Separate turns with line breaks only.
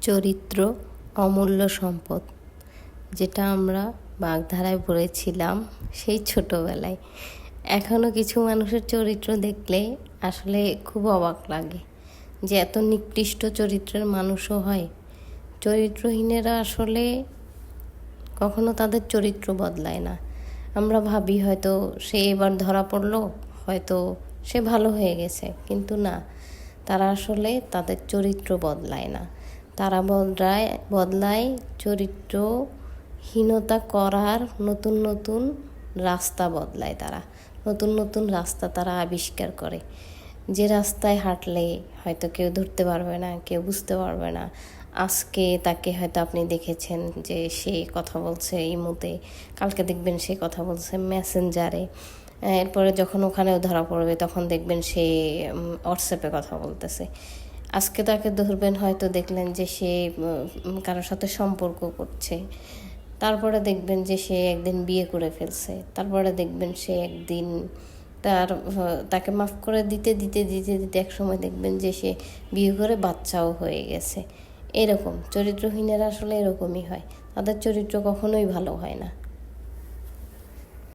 চরিত্র অমূল্য সম্পদ, যেটা আমরা বাগধারায় পড়েছিলাম সেই ছোটোবেলায়। এখনও কিছু মানুষের চরিত্র দেখলে আসলে খুব অবাক লাগে যে এত নিকৃষ্ট চরিত্রের মানুষও হয়। চরিত্রহীনেরা আসলে কখনো তাদের চরিত্র বদলায় না। আমরা ভাবি হয়তো সে এবার ধরা পড়লো, হয়তো সে ভালো হয়ে গেছে, কিন্তু না, তারা আসলে তাদের চরিত্র বদলায় না। তারা বদলায় চরিত্রহীনতা করার নতুন নতুন রাস্তা বদলায়। তারা নতুন নতুন রাস্তা তারা আবিষ্কার করে, যে রাস্তায় হাঁটলে হয়তো কেউ ধরতে পারবে না, কেউ বুঝতে পারবে না। আজকে তাকে হয়তো আপনি দেখেছেন যে সে কথা বলছে ইমোতে, কালকে দেখবেন সে কথা বলছে মেসেঞ্জারে, এরপরে যখন ওখানেও ধরা পড়বে তখন দেখবেন সে হোয়াটসঅ্যাপে কথা বলতেছে। আজকে তাকে ধরবেন, হয়তো দেখলেন যে সে কারোর সাথে সম্পর্ক করছে, তারপরে দেখবেন যে সে একদিন বিয়ে করে ফেলছে, তারপরে দেখবেন সে একদিন তাকে মাফ করে দিতে দিতে দিতে দিতে এক সময় দেখবেন যে সে বিয়ে করে বাচ্চাও হয়ে গেছে। এরকম চরিত্রহীনেরা আসলে এরকমই হয়, তাদের চরিত্র কখনোই ভালো হয় না।